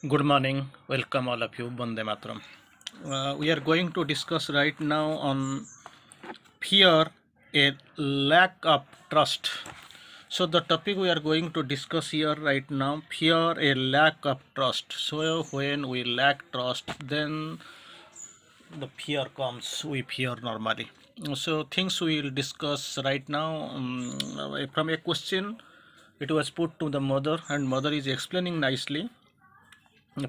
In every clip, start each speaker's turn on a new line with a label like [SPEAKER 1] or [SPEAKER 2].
[SPEAKER 1] Good morning, welcome all of you, Bande Matram. We are going to discuss right now on fear, a lack of trust. So, the topic we are going to discuss here right now, fear, a lack of trust. So, when we lack trust, then the fear comes, we fear normally. So, things we will discuss right now from a question. It was put to the mother, and mother is explaining nicely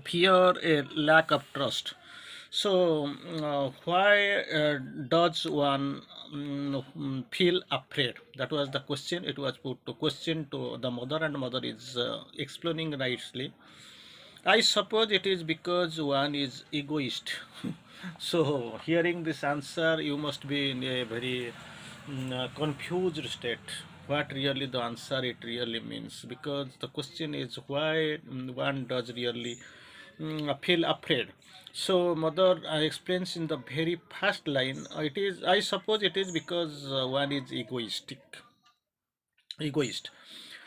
[SPEAKER 1] fear, a lack of trust. So why does one feel afraid? That was the question. It was put to question to the mother, and mother is explaining nicely. I suppose it is because one is egoist. So hearing this answer, you must be in a very confused state. What really the answer it really means? Because the question is why one does really feel afraid. So mother explains in the very first line. It is, I suppose it is because one is egoist.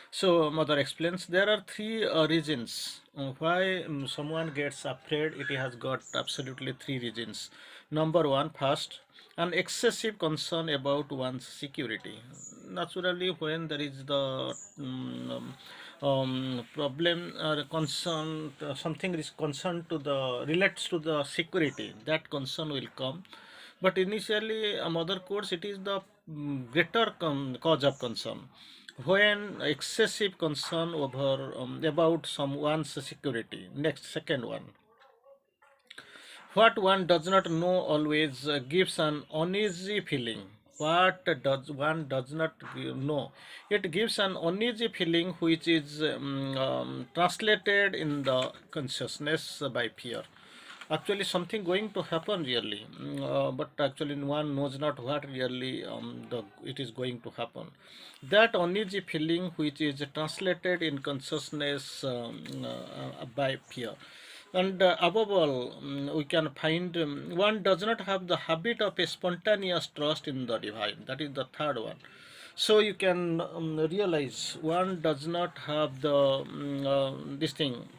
[SPEAKER 1] So mother explains there are three reasons why someone gets afraid. It has got absolutely three reasons. Number one, first, an excessive concern about one's security. Naturally, when there is the problem or concern, something is concerned to the relates to the security, that concern will come. But initially, a mother course, it is the greater cause of concern when excessive concern over about someone's security. Next, second one, what one does not know always gives an uneasy feeling. What does one does not know, it gives an uneasy feeling which is translated in the consciousness by fear. Actually something going to happen really, but actually one knows not what really it is going to happen. That uneasy feeling which is translated in consciousness by fear. And above all, we can find one does not have the habit of a spontaneous trust in the divine. That is the third one. So you can realize one does not have the this thing,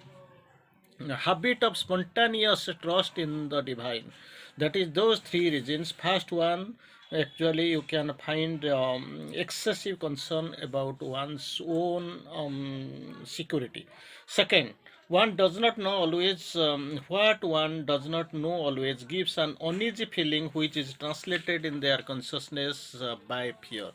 [SPEAKER 1] habit of spontaneous trust in the divine. That is those three reasons. First one, actually you can find excessive concern about one's own security. Second, one does not know always, what one does not know always gives an uneasy feeling which is translated in their consciousness by fear.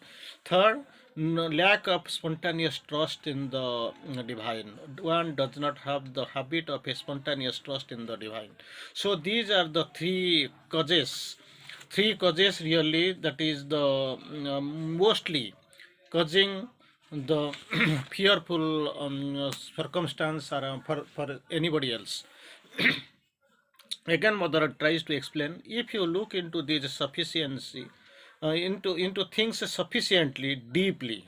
[SPEAKER 1] Third, lack of spontaneous trust in the divine. One does not have the habit of a spontaneous trust in the divine. So these are the three causes really, that is the mostly causing the fearful circumstance for anybody else. Again mother tries to explain, if you look into this sufficiency, into things sufficiently deeply,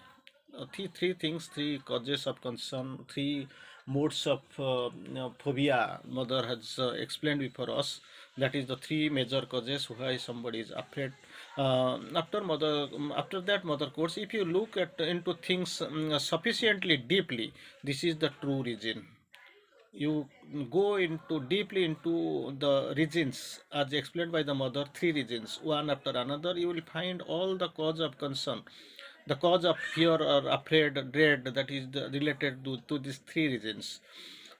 [SPEAKER 1] three things, three causes of concern, three modes of phobia mother has explained before us. That is the three major causes why somebody is afraid. After that mother quotes, if you look at into things sufficiently deeply, this is the true reason. You go into deeply into the regions as explained by the mother, three regions one after another, you will find all the cause of concern, the cause of fear or afraid dread, that is related to these three regions.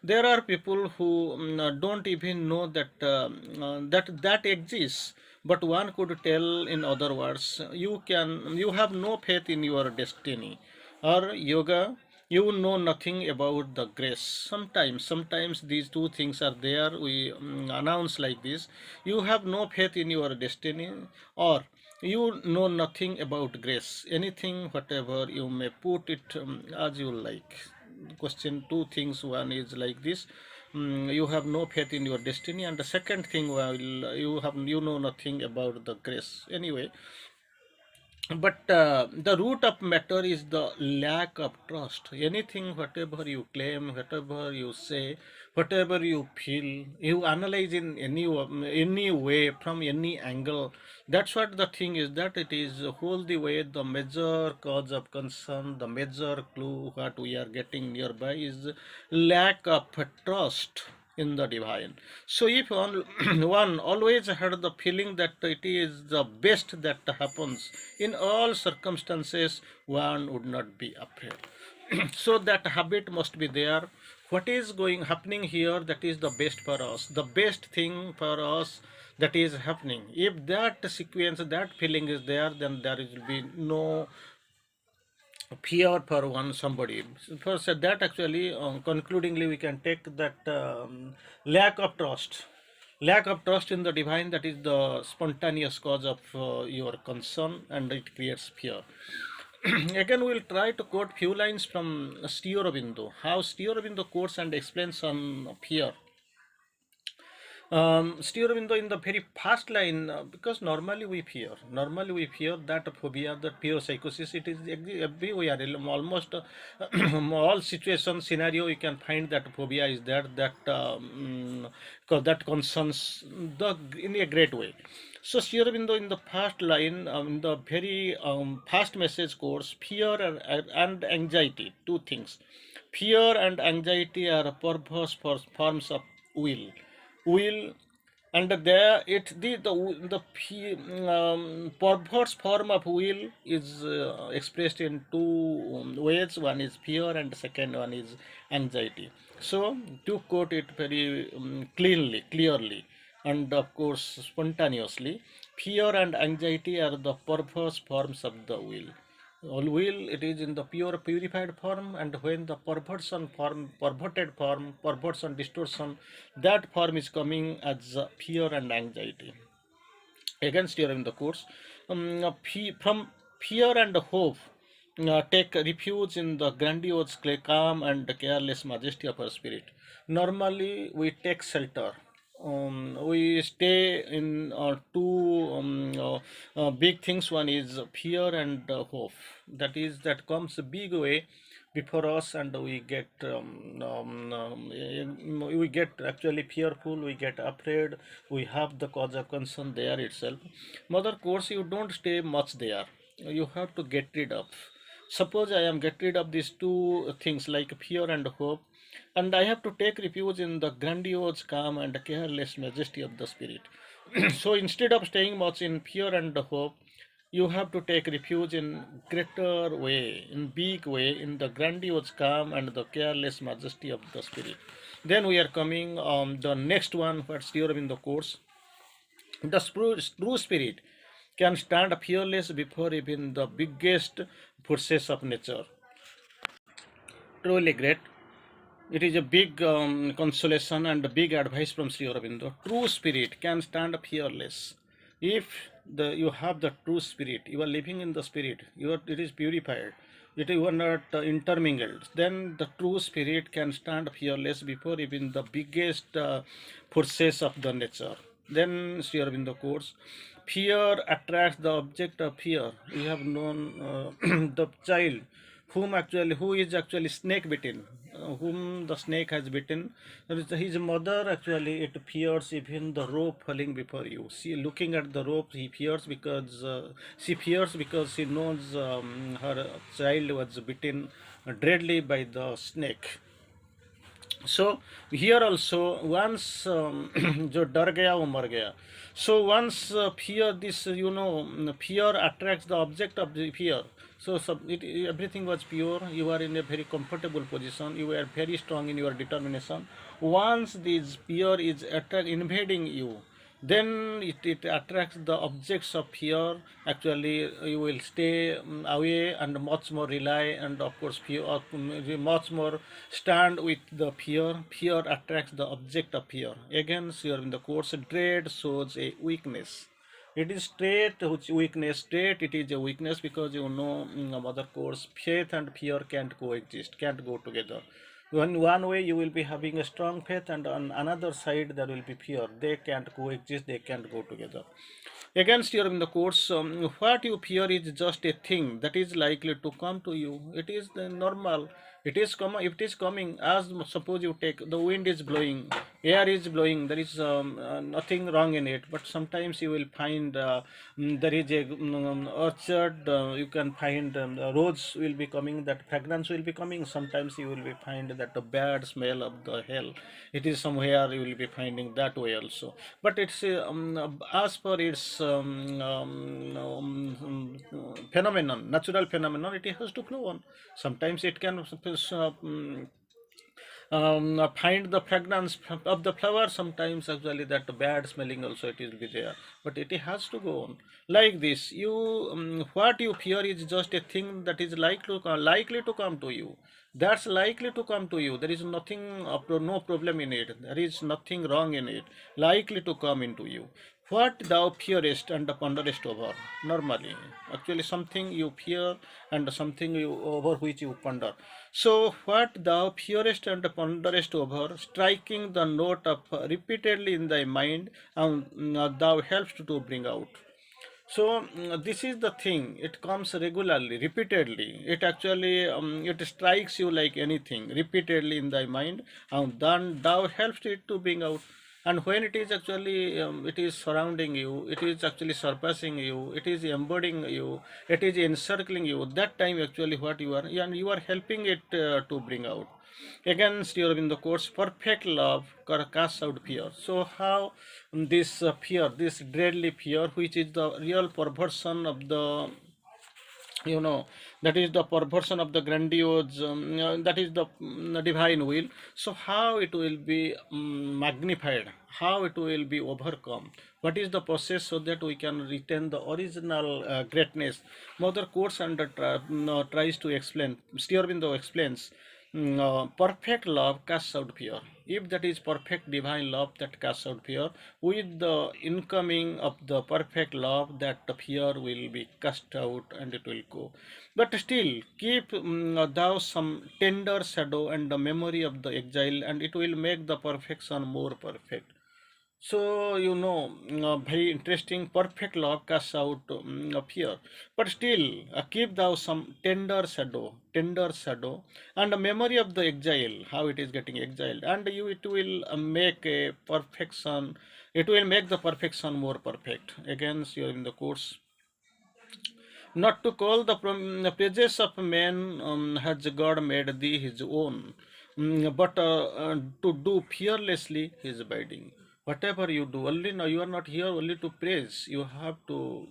[SPEAKER 1] There are people who don't even know that exists, but one could tell, in other words, you have no faith in your destiny. Or yoga, you know nothing about the grace. Sometimes these two things are there, we announce like this: you have no faith in your destiny, or you know nothing about grace. Anything, whatever you may put it as you like. Question two things, one is like this: you have no faith in your destiny, and the second thing, well, you know nothing about the grace. Anyway, but the root of matter is the lack of trust. Anything, whatever you claim, whatever you say, whatever you feel, you analyze in any way, from any angle, that's what the thing is, that it is whole the way the major cause of concern, the major clue what we are getting nearby is lack of trust. in the divine. So if one, one always had the feeling that it is the best that happens in all circumstances, one would not be afraid. So that habit must be there. What is going happening here, that is the best for us, the best thing for us that is happening. If that sequence, that feeling is there, then there will be no fear for one somebody. For that actually, concludingly, we can take that lack of trust in the divine, that is the spontaneous cause of your concern, and it creates fear. Again, we'll try to quote few lines from Sri Aurobindo, how Sri Aurobindo quotes and explains on fear. Sri Aurobindo in the very first line, because normally we fear that phobia, that fear psychosis, it is everywhere, almost all situation, scenario, you can find that phobia is there, that that concerns the in a great way. So Sri Aurobindo in the first line, in the very first message course, fear and anxiety, two things. Fear and anxiety are perverse forms of will, and there it the perverse form of will is expressed in two ways. One is fear and the second one is anxiety. So to quote it very clearly, and of course spontaneously, fear and anxiety are the perverse forms of the will. All will, it is in the pure purified form, and when the perverted form, perversion, distortion, that form is coming as fear and anxiety. Against here in the course, from fear and hope, take refuge in the grandiose, calm, and careless majesty of our spirit. Normally, we take shelter. We stay in two big things. One is fear and hope. That comes a big way before us, and we get actually fearful, we get afraid, we have the cause of concern there itself. Mother course, you don't stay much there, you have to get rid of. Suppose I am get rid of these two things like fear and hope, and I have to take refuge in the grandiose, calm, and careless majesty of the spirit. So instead of staying much in fear and hope, you have to take refuge in greater way, in big way, in the grandiose calm and the careless majesty of the spirit. Then we are coming on the next one, what's here in the course. The true spirit can stand fearless before even the biggest forces of nature. Truly great. It is a big consolation and a big advice from Sri Aurobindo. True spirit can stand fearless. If you have the true spirit, you are living in the spirit, it is purified, you are not intermingled, then the true spirit can stand fearless before even the biggest forces of the nature. Then Sri Aurobindo quotes, fear attracts the object of fear. We have known the child who is actually snake bitten, whom the snake has bitten. His mother actually, it fears even the rope falling before you. See, looking at the rope, she fears because she knows her child was bitten dreadly by the snake. So here also, once जो डर गया वो मर गया. So once fear, this fear attracts the object of the fear. So everything was pure. You are in a very comfortable position. You were very strong in your determination. Once this fear is invading you, then it attracts the objects of fear. Actually, you will stay away and much more rely, and of course fear, much more stand with the fear. Fear attracts the object of fear. Again, here in the course, dread shows a weakness. It is straight, it is a weakness, because mother course, faith and fear can't coexist, can't go together. One way you will be having a strong faith, and on another side there will be fear. They can't coexist, they can't go together. Against your in the course, what you fear is just a thing that is likely to come to you. It is the normal. It is coming. If it is coming, as suppose you take the wind is blowing air is blowing, there is nothing wrong in it, but sometimes you will find there is a orchard, you can find the roads will be coming, that fragrance will be coming. Sometimes you will be find that the bad smell of the hell, it is somewhere you will be finding that way also. But it's as per its phenomenon, natural phenomenon, it has to flow on. Sometimes it can find the fragrance of the flower. Sometimes actually that bad smelling also it will be there, but it has to go on like this. You what you fear is just a thing that is likely to come to you. That's likely to come to you. There is nothing no problem in it, there is nothing wrong in it, likely to come into you. What thou fearest and ponderest over. Normally, actually, something you fear and something you over which you ponder. So, what thou fearest and ponderest over, striking the note of repeatedly in thy mind, and thou helpst to bring out. So this is the thing. It comes regularly, repeatedly. It actually it strikes you like anything, repeatedly in thy mind, and then thou helps it to bring out. And when it is actually it is surrounding you, it is actually surpassing you, it is embodying you, it is encircling you. That time actually what you are, and you are helping it to bring out. Again, Sri Aurobindo quotes, perfect love casts out fear. So, how this fear, this deadly fear, which is the real perversion of the, that is the perversion of the grandiose, that is the divine will. So, how it will be magnified, how it will be overcome, what is the process so that we can retain the original greatness. Mother quotes and tries to explain. Sri Aurobindo explains, perfect love casts out fear. If that is perfect divine love that casts out fear, with the incoming of the perfect love, that fear will be cast out and it will go. But still, keep thou some tender shadow and the memory of the exile, and it will make the perfection more perfect. So, very interesting. Perfect love casts out of fear. But still, keep thou some tender shadow, and a memory of the exile, how it is getting exiled, and it will make a perfection. It will make the perfection more perfect. Again, you are in the course. Not to call the praises of man has God made thee his own, but to do fearlessly his bidding. Whatever you do, only now you are not here only to praise. You have to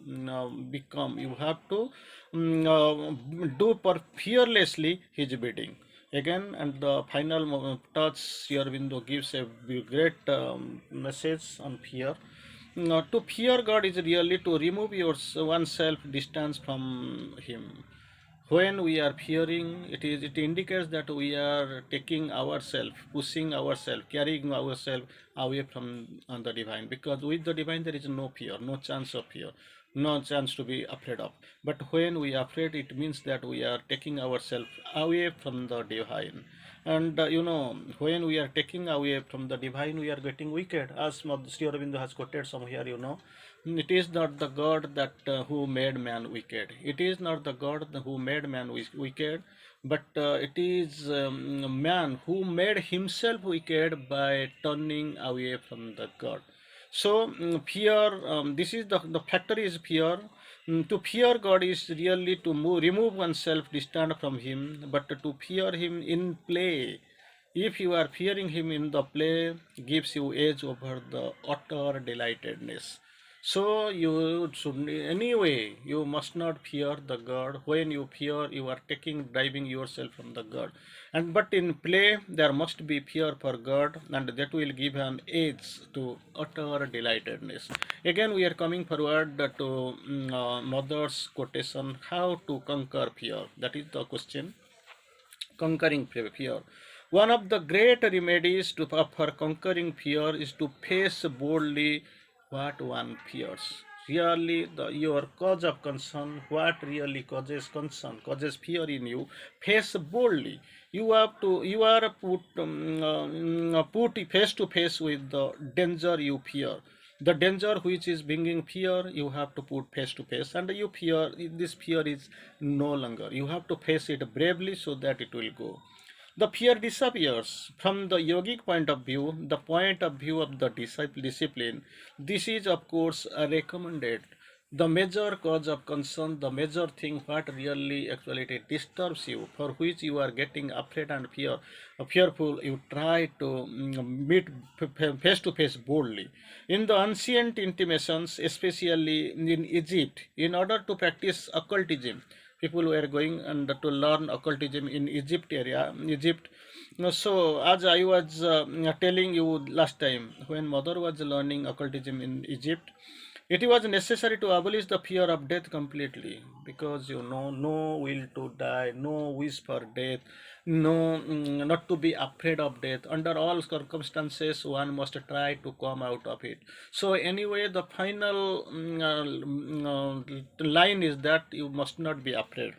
[SPEAKER 1] become. You have to do fearlessly his bidding. Again, and the final touch, Sri Aurobindo gives a great message on fear. To fear God is really to remove oneself distance from Him. When we are fearing, it indicates that we are taking ourselves, pushing ourselves, carrying ourselves away from the divine. Because with the divine there is no fear, no chance of fear, no chance to be afraid of. But when we are afraid, it means that we are taking ourselves away from the divine. And when we are taking away from the divine, we are getting wicked. As Sri Aurobindo has quoted somewhere, it is not the God that who made man wicked. It is not the God who made man wicked, but it is man who made himself wicked by turning away from the God. So fear, this is the factor is fear. To fear God is really to remove oneself distant from Him, but to fear Him in play. If you are fearing Him in the play, gives you edge over the utter delightedness. So you should anyway you must not fear the God. When you fear, you are driving yourself from the God. And but in play there must be fear for God, and that will give an edge to utter delightedness. Again we are coming forward to Mother's quotation, how to conquer fear. That is the question. Conquering fear. One of the great remedies for conquering fear is to face boldly what one fears. Really, your cause of concern, what really causes fear in you, face boldly. You are put face to face with the danger you fear. The danger which is bringing fear, you have to put face to face, and you fear, this fear is no longer. You have to face it bravely so that it will go. The fear disappears. From the yogic point of view, the point of view of the discipline, this is of course recommended. The major cause of concern, the major thing what really actually it disturbs you, for which you are getting afraid and fearful, you try to meet face to face boldly. In the ancient intimations, especially in Egypt, in order to practice occultism, people were going and to learn occultism in Egypt. So as I was telling you last time, when mother was learning occultism in Egypt, it was necessary to abolish the fear of death completely, because no will to die, no wish for death, no not to be afraid of death. Under all circumstances, one must try to come out of it. So anyway, the final line is that you must not be afraid.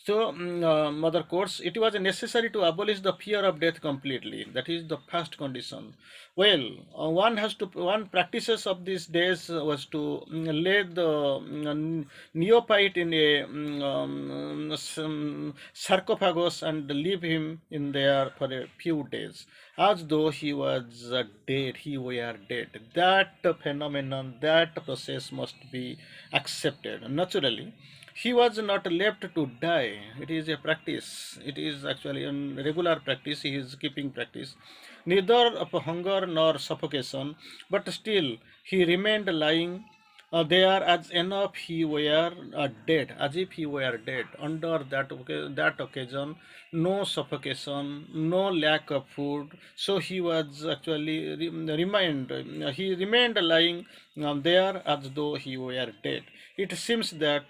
[SPEAKER 1] So, mother courts, it was necessary to abolish the fear of death completely. That is the first condition. Well, one practices of these days was to lay the neophyte in a sarcophagus and leave him in there for a few days, as though he was dead, he were dead. That phenomenon, that process must be accepted naturally. He was not left to die. It is a practice. It is actually a regular practice. He is keeping practice. Neither of hunger nor suffocation, but still he remained lying there as enough he were dead, as if he were dead. Under that occasion, no suffocation, no lack of food. So he was actually he remained lying there as though he were dead. It seems that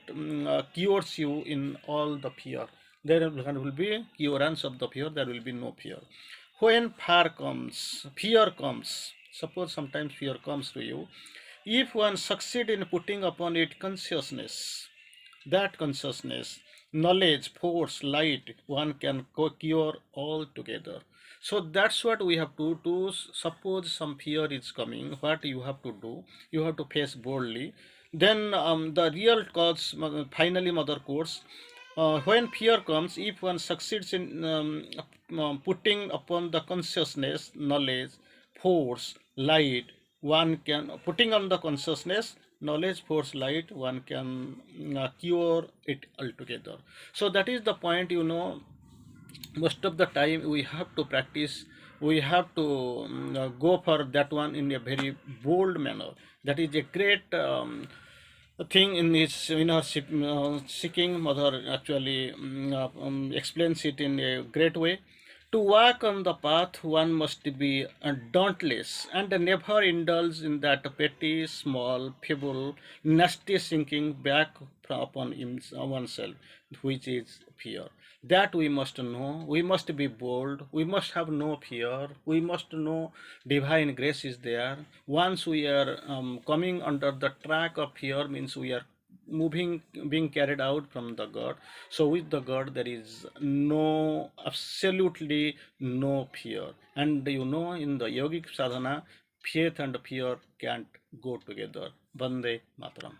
[SPEAKER 1] cures you in all the fear. There will be curance of the fear. There will be no fear. When fear comes. Suppose sometimes fear comes to you. If one succeed in putting upon it consciousness, that consciousness, knowledge, force, light, one can cure all together. So that's what we have to do. Suppose some fear is coming, what you have to do? You have to face boldly. Then the real cause, finally, mother course, when fear comes, if one succeeds in putting upon the consciousness, knowledge, force, light, one can, putting on the consciousness, knowledge, force, light, one can cure it altogether. So that is the point, most of the time we have to practice, we have to go for that one in a very bold manner. That is a great thing in her seeking. Mother actually explains it in a great way. To walk on the path, one must be dauntless and never indulge in that petty, small, feeble, nasty sinking back upon oneself, which is fear. That we must know. We must be bold. We must have no fear. We must know divine grace is there. Once we are coming under the track of fear, means we are moving, being carried out from the God. So with the God there is no, absolutely no fear. And in the yogic sadhana, faith and fear can't go together. Bande Mataram.